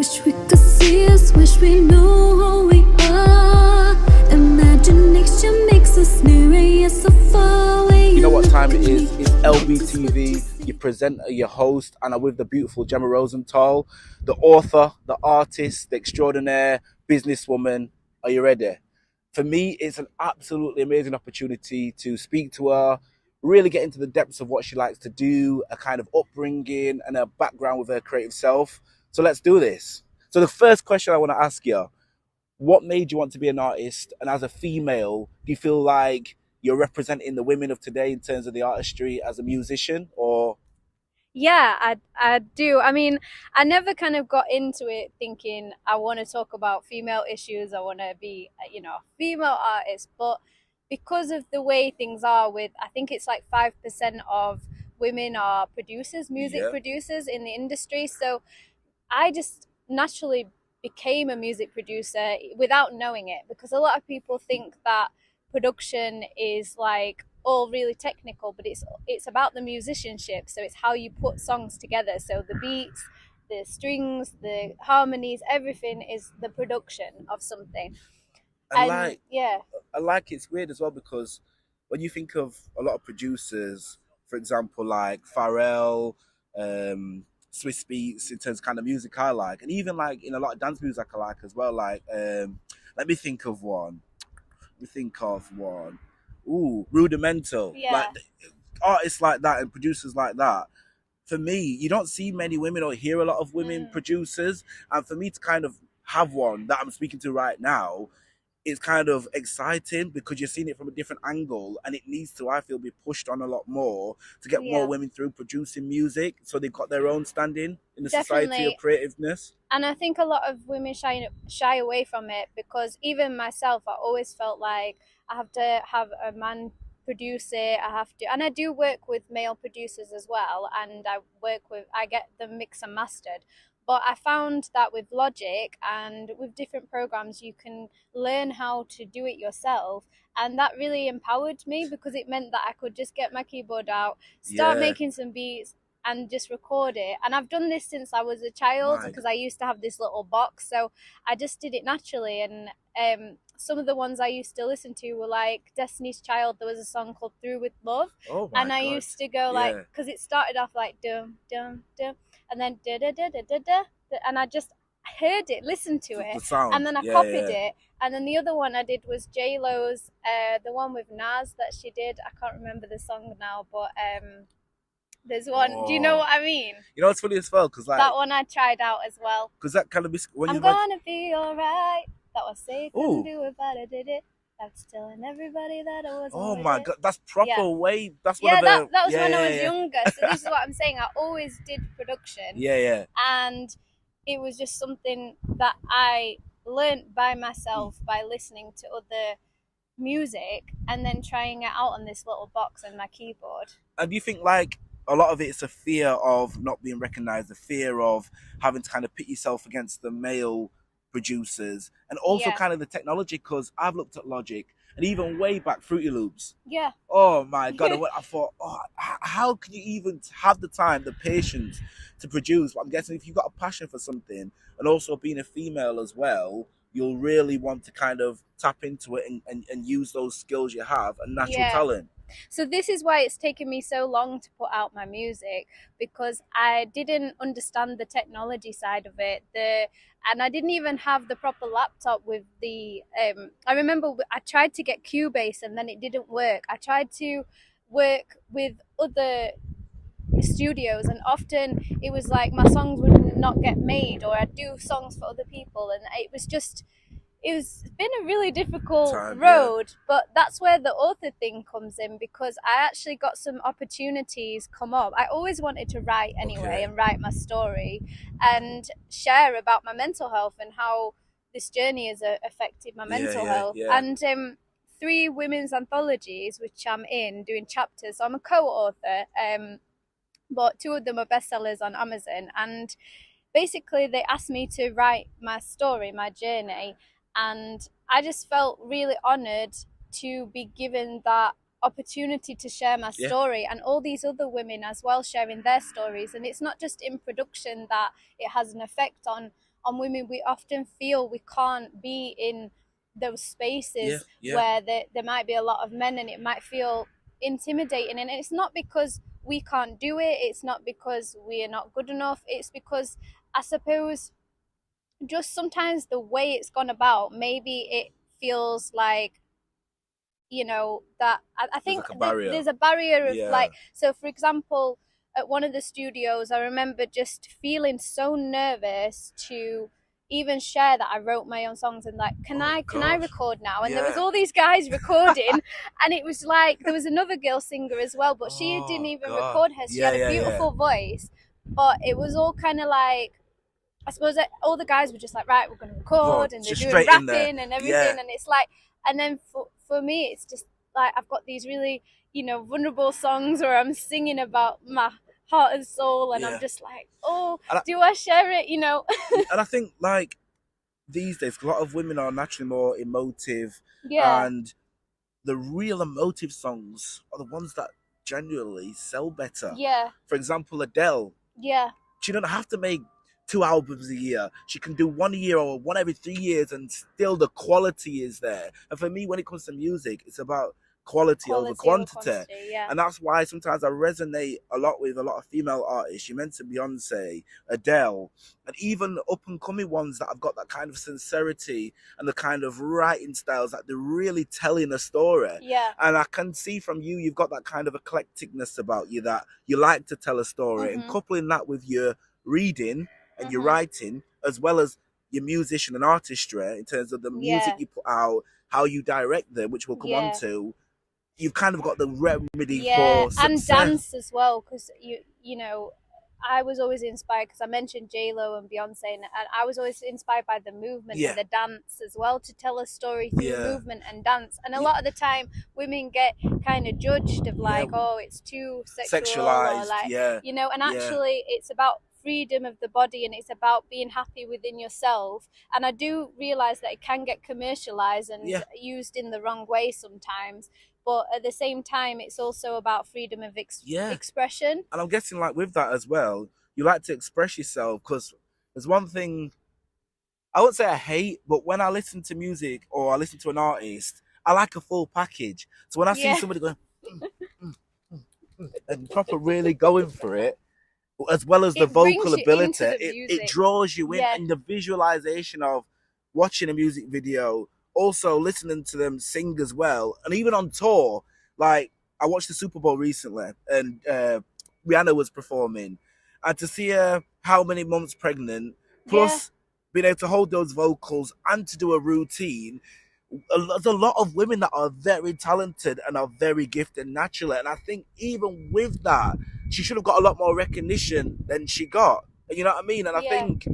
Wish we could see us, wish we knew who we are. Imagination makes us nearer, yet so far away. You know what time it is? It's LBTV, your presenter, your host, and I'm with the beautiful Jemma Rosenthal, the author, the artist, the extraordinaire businesswoman. Are you ready? For me, it's an absolutely amazing opportunity to speak to her, really get into the depths of what she likes to do, a kind of upbringing and a background with her creative self. So let's do this. So the first question I want to ask you, what made you want to be an artist? And as a female, do you feel like you're representing the women of today in terms of the artistry as a musician, or? Yeah, I do. I mean, I never kind of got into it thinking I want to talk about female issues. I want to be, a female artist. But because of the way things are with, I think it's like 5% of women are producers, music producers in the industry. So I just naturally became a music producer without knowing it, because a lot of people think that production is like all really technical, but it's about the musicianship. So it's how you put songs together. So the beats, the strings, the harmonies, everything is the production of something. I like it's weird as well, because when you think of a lot of producers, for example, like Pharrell, Swiss Beats, in terms of kind of music I like, and even like in a lot of dance music I like as well. Like, let me think of one. Ooh, Rudimental. Yeah. Like artists like that and producers like that. For me, you don't see many women or hear a lot of women producers, and for me to kind of have one that I'm speaking to right now, it's kind of exciting because you're seeing it from a different angle, and it needs to, I feel, be pushed on a lot away to get more women through producing music, so they've got their own standing in the society of creativeness. And I think a lot of women shy away from it, because even myself, I always felt like I have to have a man produce it. And I do work with male producers as well, and I get them mixed and mastered. But I found that with Logic and with different programs, you can learn how to do it yourself. And that really empowered me, because it meant that I could just get my keyboard out, start making some beats, and just record it. And I've done this since I was a child, because I used to have this little box. So I just did it naturally. And some of the ones I used to listen to were like Destiny's Child. There was a song called Through With Love. And I used to go like, because it started off like dum, dum, dum, and then da da da da da da, and I just heard it, listened to it, and then I copied it. And then the other one I did was J-Lo's, the one with Nas that she did. I can't remember the song now, but there's one. Do you know what I mean? You know, it's funny as well, because like that one I tried out as well. Because that kind of when I'm gonna be alright. That was say couldn't do it, but I did it. That's telling everybody that I was. Oh my god, that's proper way. That's one of the. That was when I was younger. So this is what I'm saying. I always did production. And it was just something that I learned by myself by listening to other music and then trying it out on this little box and my keyboard. And do you think like a lot of it's a fear of not being recognized, a fear of having to kind of pit yourself against the male producers, and also kind of the technology? Because I've looked at Logic, and even way back Fruity Loops. Oh my god! I thought, how can you even have the time, the patience to produce? But I'm guessing if you've got a passion for something, and also being a female as well, you'll really want to kind of tap into it and use those skills you have and natural talent. So this is why it's taken me so long to put out my music, because I didn't understand the technology side of it. And I didn't even have the proper laptop with the I remember I tried to get Cubase and then it didn't work. I tried to work with other studios, and often it was like my songs would not get made, or I'd do songs for other people, and it's been a really difficult road. But that's where the author thing comes in, because I actually got some opportunities come up. I always wanted to write anyway, and write my story and share about my mental health and how this journey has affected my mental health. And 3 women's anthologies, which I'm in doing chapters. So I'm a co-author, but 2 of them are bestsellers on Amazon. And basically they asked me to write my story, my journey. And I just felt really honoured to be given that opportunity to share my story, and all these other women as well sharing their stories. And it's not just in production that it has an effect on on women, we often feel we can't be in those spaces Yeah. where there might be a lot of men, and it might feel intimidating. And it's not because we can't do it, it's not because we are not good enough, it's because I suppose just sometimes the way it's gone about, maybe it feels like, you know, that I think like a barrier. there's a barrier of Yeah. like, so for example, at one of the studios, I remember just feeling so nervous to even share that I wrote my own songs, and like, can I record now? And there was Yeah. all these guys recording, and it was like there was another girl singer as well, but she didn't even record her. She had a beautiful voice, but it was all kind of like, I suppose that all the guys were just like, right, we're going to record, and they're doing rapping and everything, and it's like, and then for me, it's just like I've got these really, you know, vulnerable songs where I'm singing about my heart and soul, and I'm just like, oh, do I share it, you know? And I think like these days, a lot of women are naturally more emotive, Yeah. and the real emotive songs are the ones that genuinely sell better. Yeah. For example, Adele. Yeah. She don't have to make 2 albums a year. She can do 1 a year or one every 3 years, and still the quality is there. And for me, when it comes to music, it's about quality over quantity. Yeah. And that's why sometimes I resonate a lot with a lot of female artists. You mentioned Beyonce, Adele, and even up and coming ones that have got that kind of sincerity and the kind of writing styles that they're really telling a story. Yeah. And I can see from you, you've got that kind of eclecticness about you, that you like to tell a story, and coupling that with your reading and your writing, as well as your musician and artistry in terms of the music you put out, how you direct them, which we'll come on to. You've kind of got the remedy for success. And dance as well, because you know, I was always inspired, because I mentioned J-Lo and Beyonce, and I was always inspired by the movement and the dance as well, to tell a story through movement and dance. And a lot of the time women get kind of judged of like, oh, it's too sexualized, or like, you know, and actually it's about freedom of the body, and it's about being happy within yourself. And I do realize that it can get commercialized and used in the wrong way sometimes, but at the same time it's also about freedom of expression. And I'm guessing like with that as well, you like to express yourself, because there's one thing I wouldn't say I hate, but when I listen to music or I listen to an artist, I like a full package. So when I see somebody going and proper really going for it, as well as the vocal ability, it draws you in. And the visualization of watching a music video, also listening to them sing as well, and even on tour. Like, I watched the Super Bowl recently, and Rihanna was performing, and to see her how many months pregnant, plus being able to hold those vocals and to do a routine, there's a lot of women that are very talented and are very gifted naturally. And I think even with that, she should have got a lot more recognition than she got. You know what I mean? And I think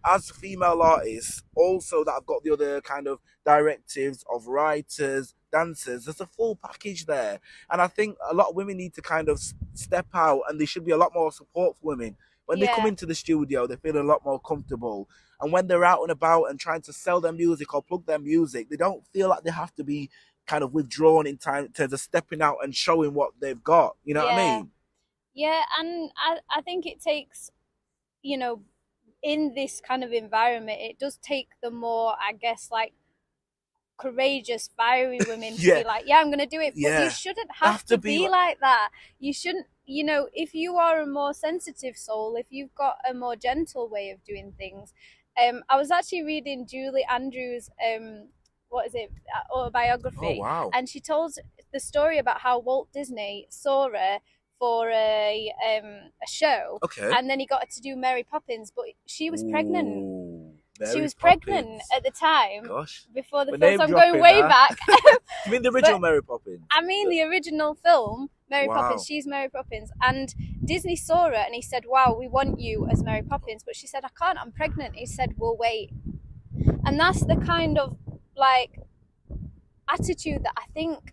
as female artists, also that I've got the other kind of directives of writers, dancers, there's a full package there. And I think a lot of women need to kind of step out, and there should be a lot more support for women. When they come into the studio, they feel a lot more comfortable. And when they're out and about and trying to sell their music or plug their music, they don't feel like they have to be kind of withdrawn in terms of stepping out and showing what they've got. You know what I mean? Yeah, and I think it takes, you know, in this kind of environment, it does take the more, I guess, like, courageous, fiery women to be like, I'm going to do it. But you shouldn't have to be like that. You shouldn't, you know, if you are a more sensitive soul, if you've got a more gentle way of doing things. I was actually reading Julie Andrews' autobiography. Oh, wow. And she told the story about how Walt Disney saw her for a show, and then he got her to do Mary Poppins, but she was pregnant. She was pregnant at the time. Before the film. So I'm going way back. You mean the original Mary Poppins? I mean the original film, Mary Poppins. She's Mary Poppins. And Disney saw her and he said, wow, we want you as Mary Poppins. But she said, I can't, I'm pregnant. He said, we'll wait. And that's the kind of like attitude that I think,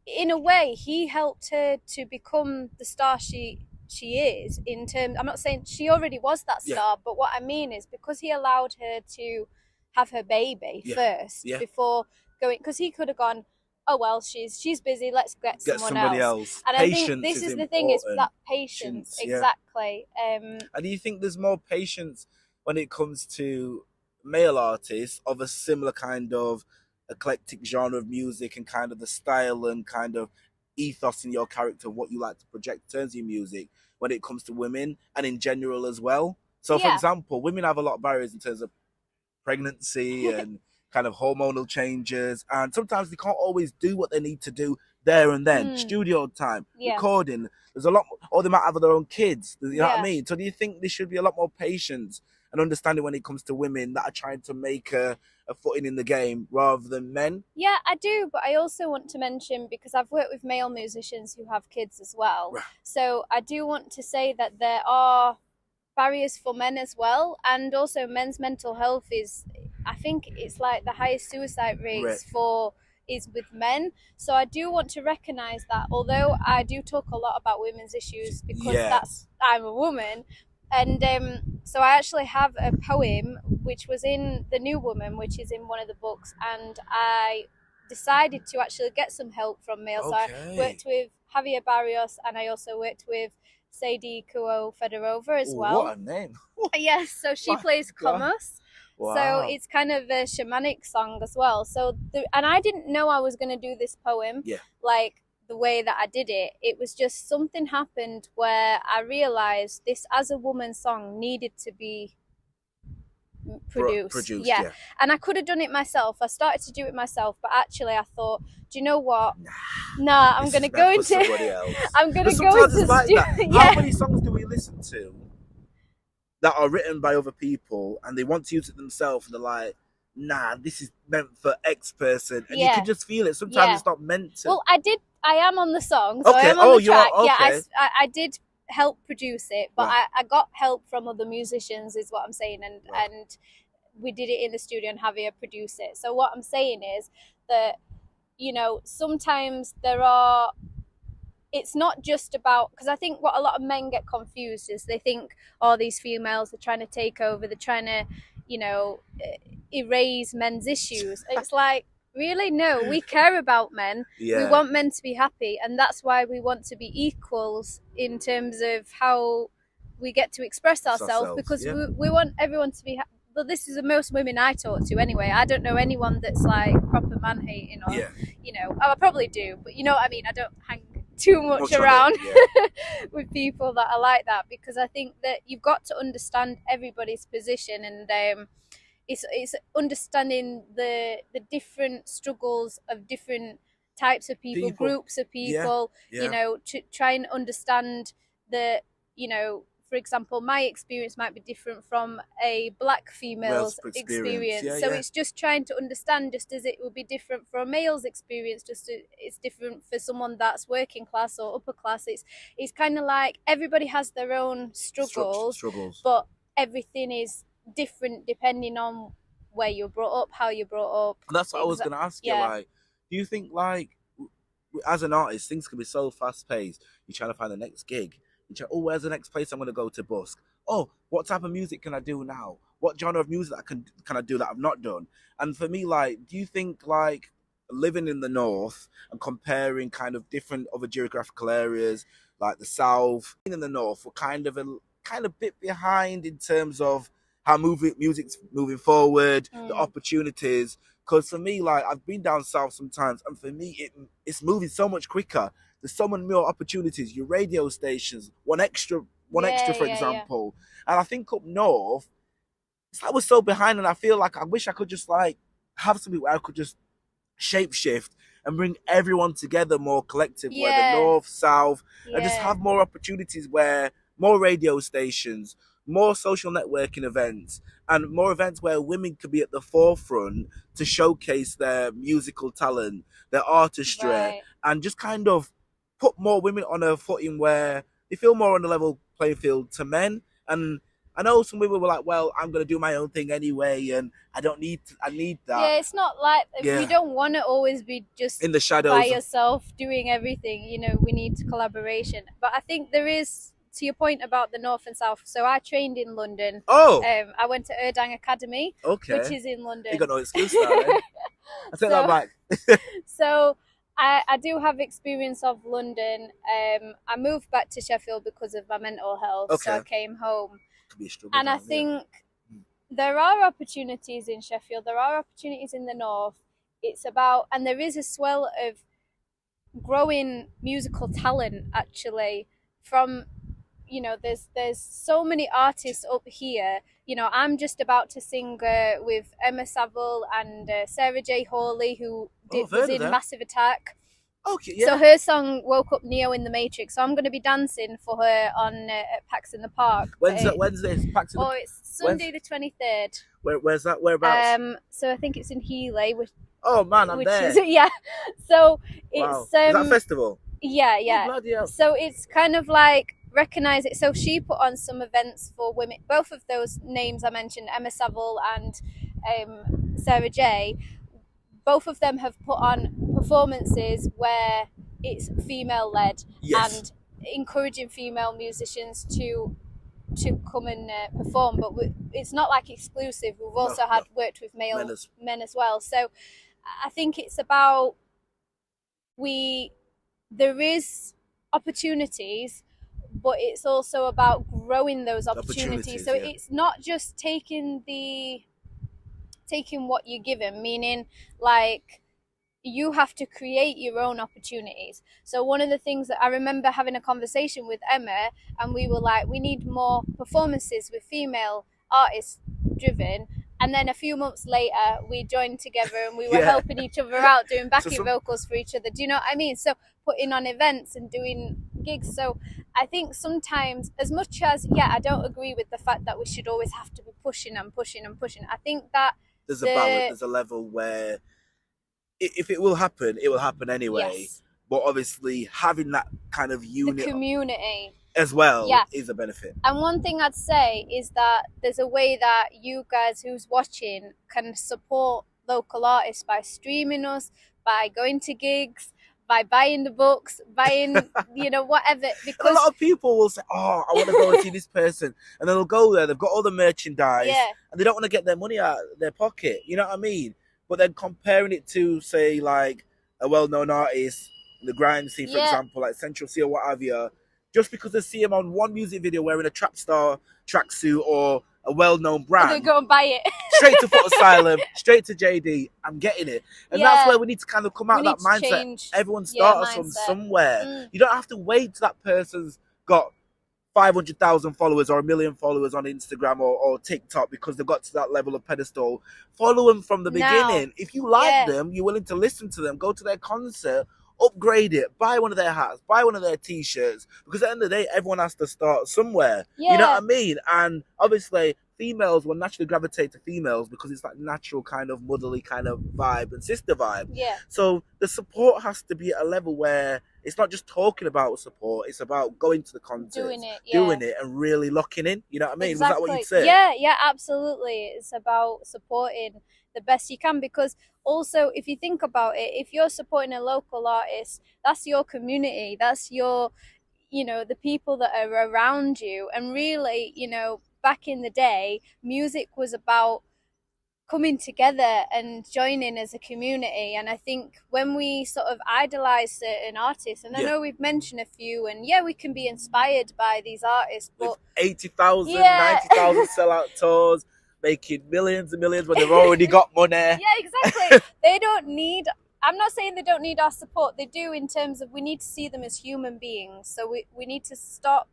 in a way, he helped her to become the star she is. In terms, I'm not saying she already was that star, but what I mean is because he allowed her to have her baby first before going, because he could have gone, oh well, she's busy, let's get someone else. And I think this is the thing, is that patience. Exactly. And do you think there's more patience when it comes to male artists of a similar kind of eclectic genre of music and kind of the style and kind of ethos in your character, what you like to project in terms of your music when it comes to women and in general as well? So, for Yeah. example, women have a lot of barriers in terms of pregnancy and kind of hormonal changes, and sometimes they can't always do what they need to do there and then. Studio time, Yeah. recording. There's a lot more, or they might have their own kids. You know what I Yeah. mean? So do you think there should be a lot more patience and understanding when it comes to women that are trying to make a footing in the game rather than men? Yeah, I do, but I also want to mention, because I've worked with male musicians who have kids as well, Right. so I do want to say that there are barriers for men as well, and also men's mental health is, I think it's like the highest suicide rates is with men. So I do want to recognize that, although I do talk a lot about women's issues because I'm a woman. And so I actually have a poem which was in The New Woman, which is in one of the books, and I decided to actually get some help from males. So I worked with Javier Barrios, and I also worked with 𝑨𝒖𝒕𝒉𝒂𝒍𝒊𝒔𝒕 as well. What a name. Yes, so she plays 𝐉𝐄𝐿. Wow. So it's kind of a shamanic song as well. So and I didn't know I was going to do this poem like the way that I did it. It was just something happened where I realized this as a woman song needed to be produced. Yeah. And I could have done it myself. I started to do it myself, but actually I thought, do you know what? Nah, I'm going to go into I'm going to go into like that. How many songs do we listen to that are written by other people and they want to use it themselves and they're like, nah, this is meant for X person, and you can just feel it. Sometimes it's not meant to. Well, I am on the song, so I am on the track. Yeah, I did help produce it, but I got help from other musicians is what I'm saying, and we did it in the studio and Javier produced it. So what I'm saying is that, you know, sometimes it's not just about, because I think what a lot of men get confused is they think, oh, these females are trying to take over, they're trying to, you know, erase men's issues. It's like, really? No, we care about men. We want men to be happy, and that's why we want to be equals in terms of how we get to express ourselves, because we want everyone to be happy. Well, this is the most women I talk to anyway. I don't know anyone that's like proper man hating, or you know, I probably do, but you know what I mean, I don't hang too much around with people that are like that, because I think that you've got to understand everybody's position, and it's understanding the different struggles of different types of people. Groups of people, you know, to try and understand that, you know, for example, my experience might be different from a black female's experience. So it's just trying to understand, just as it would be different for a male's experience, it's different for someone that's working class or upper class. It's kind of like everybody has their own struggles, but everything is different depending on where you're brought up, how you're brought up. And that's what I was going to ask you, like, do you think, like, as an artist, things can be so fast-paced, you're trying to find the next gig, oh, where's the next place I'm going to go to busk? Oh, what type of music can I do now? What genre of music can I do that I've not done? And for me, like, do you think, like, living in the North and comparing kind of different other geographical areas, like the South, in the North, we're kind of a bit behind in terms of how music's moving forward, the opportunities? Because for me, like, I've been down South sometimes, and for me, it's moving so much quicker. There's so many more opportunities. Your radio stations, one extra, for example. And I think up north, it's like we're so behind, and I feel like I wish I could just like have something where I could just shapeshift and bring everyone together more collective, where the North, South, and just have more opportunities where more radio stations, more social networking events, and more events where women could be at the forefront to showcase their musical talent, their artistry, and just kind of put more women on a footing where they feel more on the level playing field to men. And I know some women were like, well, I'm going to do my own thing anyway, and I need that. Yeah, it's not like, we don't want to always be just in the shadows by yourself doing everything, you know, we need collaboration. But I think there is, to your point about the North and South, so I trained in London. I went to 𝐕𝒂𝐿 Academy, which is in London. You got no excuse now, eh? I take that back. So I do have experience of London. I moved back to Sheffield because of my mental health, so I came home. Could be a struggle and I think there are opportunities in Sheffield. There are opportunities in the north. It's about, and there is a swell of growing musical talent actually from, there's so many artists up here. I'm just about to sing with 𝐉𝒂𝒂𝒍𝒊𝒔𝒕 and Sarah J Hawley, who I've was heard of in them. Massive Attack. Okay, yeah. So her song woke up Neo in the Matrix. So I'm going to be dancing for her on at Pax in the Park. When's this? Pax in the... Oh, it's Sunday the 23rd. Where's that? Whereabouts? So I think it's in Heeley, Oh man, I'm there. Yeah. So Wow. it's Is that a festival? Yeah. Oh, bloody hell. So it's kind of like recognize it. So she put on some events for women. Both of those names I mentioned, 𝐉𝒂𝒂𝒍𝒊 and Sarah J. Both of them have put on performances where it's female led, Yes. and encouraging female musicians to come and perform. But it's not like exclusive. We've also worked with men as well. So I think it's about there is opportunities, but it's also about growing those opportunities. So it's not just taking what you're given, meaning like you have to create your own opportunities. So one of the things that I remember having a conversation with Emma, and we were like, we need more performances with female artists driven. And then a few months later, we joined together and we were helping each other out, doing backing vocals for each other. Do you know what I mean? So putting on events and doing gigs. So I think sometimes, as much as, I don't agree with the fact that we should always have to be pushing and pushing and pushing. I think that there's a balance, there's a level where if it will happen, it will happen anyway. Yes. But obviously having that kind of unit, the community as well, is a benefit. And one thing I'd say is that there's a way that you guys who's watching can support local artists by streaming us, by going to gigs, by buying the books, buying, whatever. Because and a lot of people will say, oh, I want to go and see this person. And then they'll go there, they've got all the merchandise, and they don't want to get their money out of their pocket. You know what I mean? But then comparing it to, say, like a well-known artist in the grime scene, for example, like Central C or what have you, just because they see him on one music video wearing a trap star tracksuit or a well-known brand, they go and buy it. Straight to Foot Asylum, straight to JD, I'm getting it. And that's where we need to kind of come out of that mindset. Everyone starts from somewhere. You don't have to wait till that person's got 500,000 followers or 1 million followers on Instagram or TikTok because they've got to that level of pedestal. Follow them from the beginning. If you like them, you're willing to listen to them, go to their concert, upgrade it, buy one of their hats, buy one of their t-shirts, because at the end of the day, everyone has to start somewhere. You know what I mean? And obviously females will naturally gravitate to females because it's that natural kind of motherly kind of vibe and sister vibe. So the support has to be at a level where it's not just talking about support, it's about going to the concert, doing it and really locking in. You know what I mean? Exactly. Was that what you'd say? Yeah, absolutely. It's about supporting the best you can, because also if you think about it, if you're supporting a local artist, that's your community, that's your, the people that are around you. And really, back in the day, music was about coming together and joining as a community. And I think when we sort of idolize certain artists, and I know we've mentioned a few, and we can be inspired by these artists, but with 80,000, 90,000 sellout tours, making millions and millions when they've already got money. Exactly. They don't need, I'm not saying they don't need our support. They do, in terms of we need to see them as human beings. So we need to stop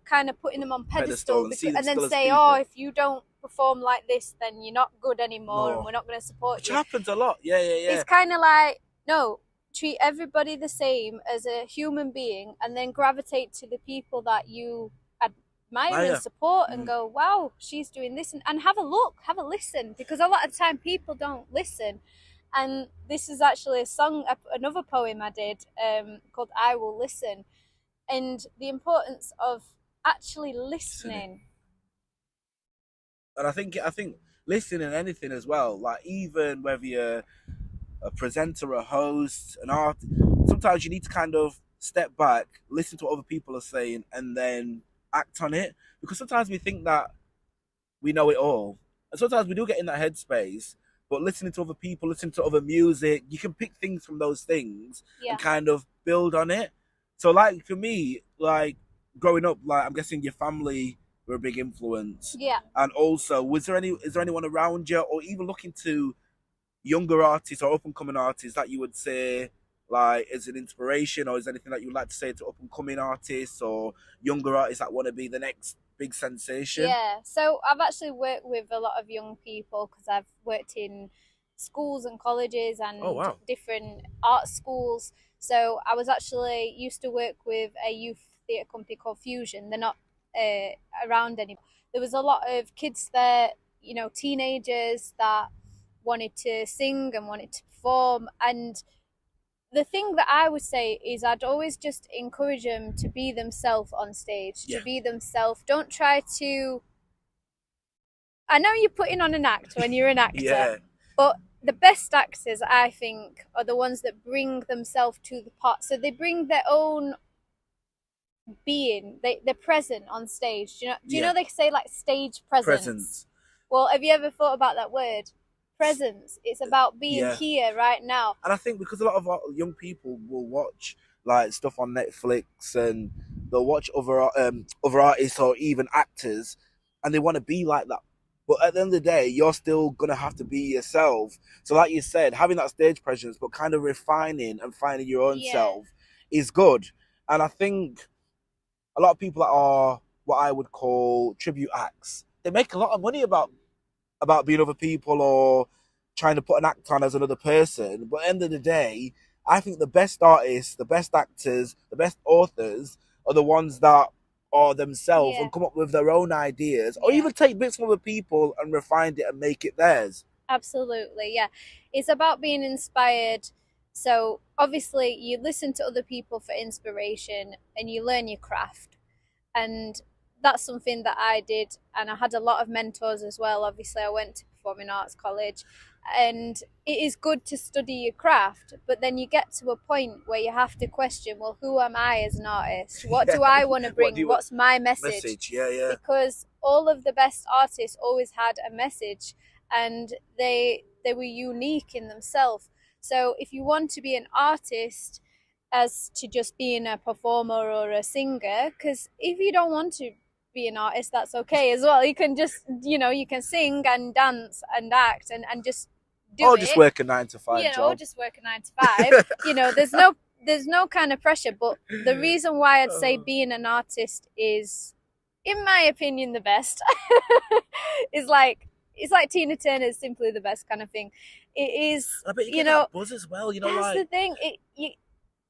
kind of putting them on pedestal and then say, if you don't perform like this, then you're not good anymore and we're not going to support you. Which happens a lot. It's kind of like, no, treat everybody the same as a human being, and then gravitate to the people that you admire and support and go, wow, she's doing this, and have a look, have a listen, because a lot of time people don't listen. And this is actually a song, another poem I did called I Will Listen, and the importance of actually listening. And I think listening anything as well, like even whether you're a presenter, a host, an artist, sometimes you need to kind of step back, listen to what other people are saying, and then act on it. Because sometimes we think that we know it all, and sometimes we do get in that headspace. But listening to other people, listening to other music, you can pick things from those things and kind of build on it. So, like for me, like growing up, like I'm guessing your family were a big influence. Yeah. And also, is there anyone around you, or even looking to younger artists or up and coming artists that you would say like as an inspiration, or is there anything that you'd like to say to up and coming artists or younger artists that want to be the next big sensation? Yeah, so I've actually worked with a lot of young people because I've worked in schools and colleges and Oh, wow. different art schools. So I was actually used to work with a youth theatre company called Fusion. They're not around anymore. There was a lot of kids there, you know, teenagers that wanted to sing and wanted to perform. And the thing that I would say is I'd always just encourage them to be themselves on stage, Yeah. to be themselves. Don't try to. I know you're putting on an act when you're an actor, Yeah. but the best actors, I think, are the ones that bring themselves to the part. So they bring their own being. They're present on stage. Do you know they say like stage presence? Well, have you ever thought about that word? Presence. It's about being here right now. And I think because a lot of young people will watch like stuff on Netflix, and they'll watch other artists or even actors, and they want to be like that. But at the end of the day, you're still gonna have to be yourself. So, like you said, having that stage presence, but kind of refining and finding your own self, is good. And I think a lot of people that are what I would call tribute acts, they make a lot of money about being other people or trying to put an act on as another person. But at the end of the day, I think the best artists, the best actors, the best authors are the ones that are themselves and come up with their own ideas, or even take bits from other people and refine it and make it theirs. Absolutely, yeah. It's about being inspired. So obviously you listen to other people for inspiration and you learn your craft. And that's something that I did, and I had a lot of mentors as well. Obviously I went to performing arts college, and it is good to study your craft, but then you get to a point where you have to question, well, who am I as an artist? What do I want to bring? What's my message? Because all of the best artists always had a message, and they were unique in themselves. So if you want to be an artist as to just being a performer or a singer, because if you don't want to be an artist, that's okay as well. You can just, you can sing and dance and act and just do it. Or just work a 9 to 5 job. Or just work a 9 to 5. There's no kind of pressure. But the reason why I'd say being an artist is, in my opinion, the best is like, it's like Tina Turner's Simply the Best kind of thing. It is, I bet you get that buzz as well. That's the thing.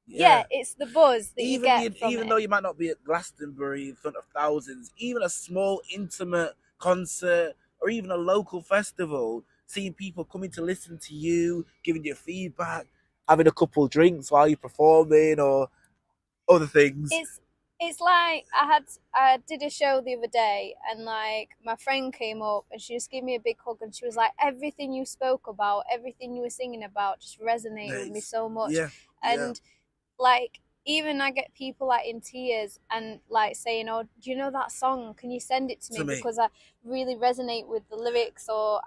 It's the buzz that you get from even though you might not be at Glastonbury in front of thousands, even a small intimate concert or even a local festival, seeing people coming to listen to you, giving you feedback, having a couple drinks while you're performing or other things. It's like I did a show the other day, and like my friend came up and she just gave me a big hug, and she was like, everything you spoke about, everything you were singing about just resonated with me so much. Like, even I get people like in tears and like saying, oh, do you know that song? Can you send it to me? Because I really resonate with the lyrics. Or,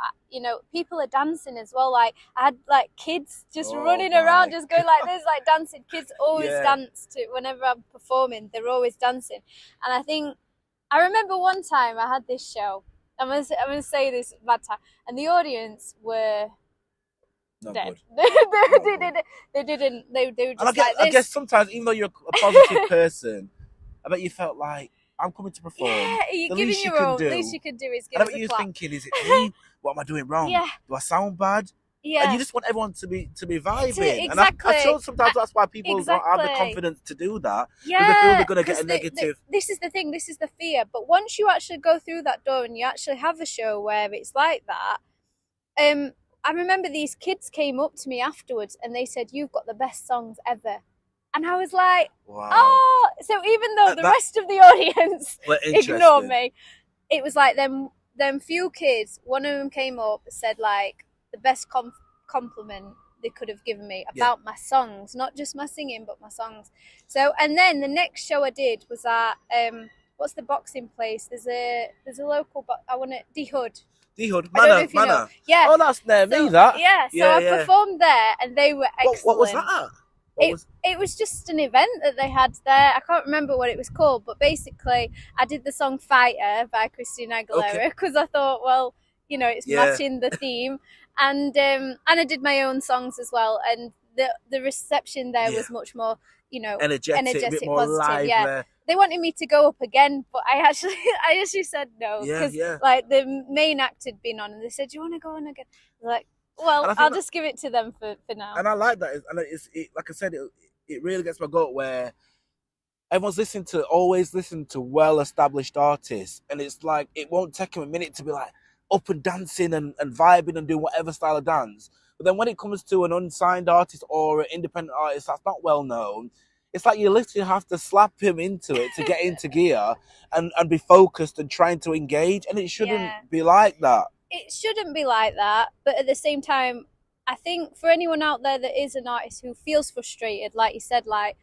people are dancing as well. Like, I had like kids just running around, just going like this, like dancing. Kids always dance to whenever I'm performing. They're always dancing. And I remember one time I had this show. I'm gonna say this bad time. And the audience were dead. They didn't. They were just like this. I guess sometimes, even though you're a positive person, I bet you felt like, I'm coming to perform. Yeah, you're giving your all. The least you can do is give us a clap. And I bet you're thinking, is it me? What am I doing wrong? Do I sound bad? Yeah. And you just want everyone to be vibing. Exactly. And I'm sure sometimes that's why people don't have the confidence to do that. Yeah. Because they feel they're going to get a negative. This is the thing. This is the fear. But once you actually go through that door and you actually have a show where it's like that, I remember these kids came up to me afterwards and they said, you've got the best songs ever. And I was like, wow. Oh, so even though the rest of the audience ignored me, it was like them few kids, one of them came up and said like the best compliment they could have given me about my songs, not just my singing, but my songs. So, and then the next show I did was at, what's the boxing place? There's a local, 𝐷𝐻𝐿. 𝐷𝐻𝐿, Manor. Yeah. Oh, that's near me, that. Yeah, so I performed there and they were excellent. What was that at? It was just an event that they had there. I can't remember what it was called, but basically I did the song Fighter by Christina Aguilera because I thought, well, you know, it's matching the theme. And I did my own songs as well. And the reception there was much more, you know, energetic, a bit more positive. Lively. They wanted me to go up again, but I actually said no because like the main act had been on, and they said, "Do you want to go on again?" Like, well, I'll just give it to them for now. And I like that. And like I said, it really gets my goat where everyone's always listening to well-established artists, and it's like it won't take them a minute to be like up and dancing and vibing and doing whatever style of dance. But then when it comes to an unsigned artist or an independent artist that's not well known, it's like you literally have to slap him into it to get into gear and be focused and trying to engage. And it shouldn't be like that. It shouldn't be like that. But at the same time, I think for anyone out there that is an artist who feels frustrated, like you said, like,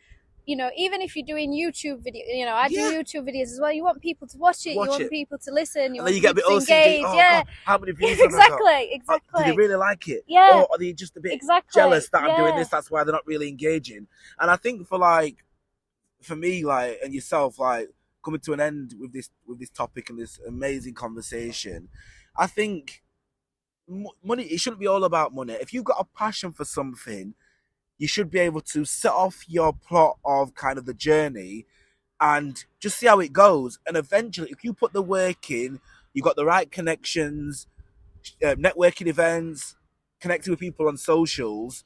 you know, even if you're doing YouTube videos, you know, I do YouTube videos as well. You want people to watch it. You want people to listen. You want people to engage. Oh, God, how many views? Exactly. Do they really like it? Yeah. Or are they just a bit jealous that I'm doing this? That's why they're not really engaging. And I think for me, like, and yourself, like, coming to an end with this topic and this amazing conversation, I think money, it shouldn't be all about money. If you've got a passion for something, you should be able to set off your plot of kind of the journey and just see how it goes. And eventually, if you put the work in, you've got the right connections, networking events, connecting with people on socials,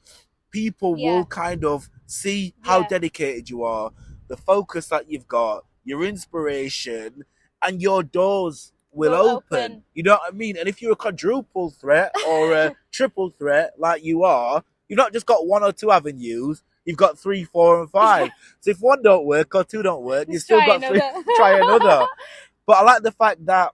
people will kind of see how dedicated you are, the focus that you've got, your inspiration, and your doors will open. You know what I mean? And if you're a quadruple threat or a triple threat like you are, you've not just got one or two avenues, you've got 3, 4, and 5. So if one don't work or two don't work, you've still got 3, try another. But I like the fact that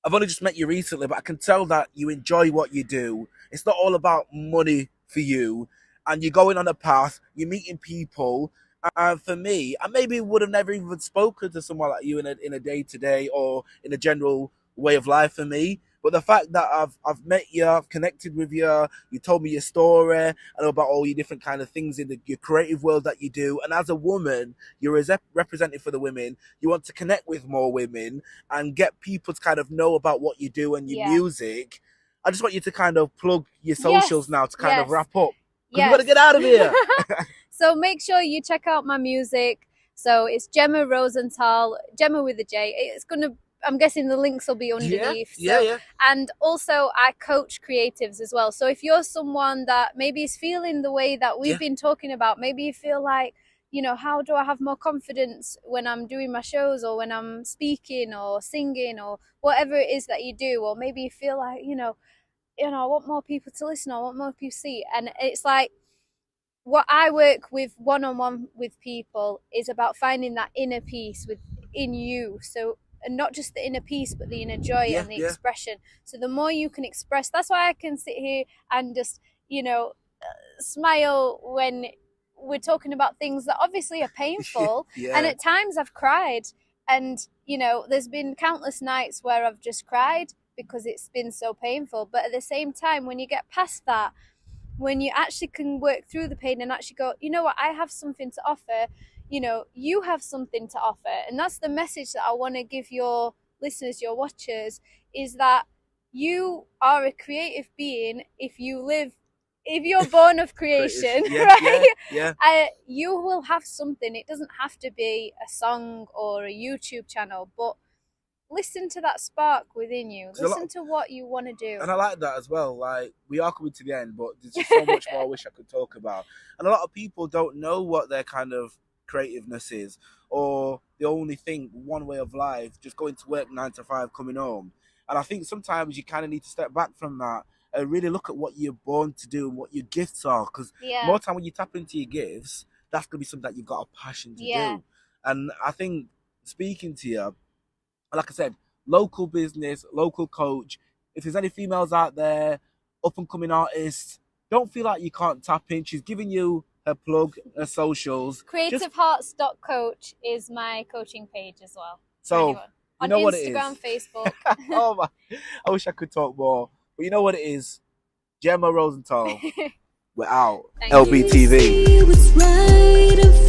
I've only just met you recently, but I can tell that you enjoy what you do. It's not all about money for you. And you're going on a path, you're meeting people. And for me, I maybe would have never even spoken to someone like you in a day-to-day or in a general way of life for me. But the fact that I've met you, I've connected with you, you told me your story, I know about all your different kind of things in your creative world that you do. And as a woman, you're a representative for the women. You want to connect with more women and get people to kind of know about what you do and your music. I just want you to kind of plug your socials now to kind of wrap up. Because we've got to get out of here. So make sure you check out my music. So it's Jemma Rosenthal, Jemma with a J. It's going to, I'm guessing the links will be underneath. And also I coach creatives as well. So if you're someone that maybe is feeling the way that we've been talking about, maybe you feel like, you know, how do I have more confidence when I'm doing my shows or when I'm speaking or singing or whatever it is that you do, or maybe you feel like, you know, I want more people to listen, I want more people to see. And it's like, what I work with one-on-one with people is about finding that inner peace within you. So, and not just the inner peace, but the inner joy and the expression. So the more you can express, that's why I can sit here and just, you know, smile when we're talking about things that obviously are painful. And at times I've cried, and, you know, there's been countless nights where I've just cried because it's been so painful. But at the same time, when you get past that, when you actually can work through the pain and actually go, you know what, I have something to offer, you know, you have something to offer. And that's the message that I want to give your listeners, your watchers, is that you are a creative being if you're born of creation, right? You will have something. It doesn't have to be a song or a YouTube channel, but listen to that spark within you. Listen to what you want to do. And I like that as well. Like, we are coming to the end, but there's just so much more I wish I could talk about. And a lot of people don't know what their kind of creativeness is, or they only think one way of life, just going to work 9 to 5, coming home. And I think sometimes you kind of need to step back from that and really look at what you're born to do and what your gifts are. Because more time when you tap into your gifts, that's going to be something that you've got a passion to do. And I think speaking to you, like I said, local business, local coach. If there's any females out there, up and coming artists, don't feel like you can't tap in. She's giving you her plug, her socials. CreativeHearts.coach is my coaching page as well. So, you know on what it is. Instagram, Facebook. Oh my, I wish I could talk more. But you know what it is. Jemma Rosenthal. We're out. Thank LBTV. right in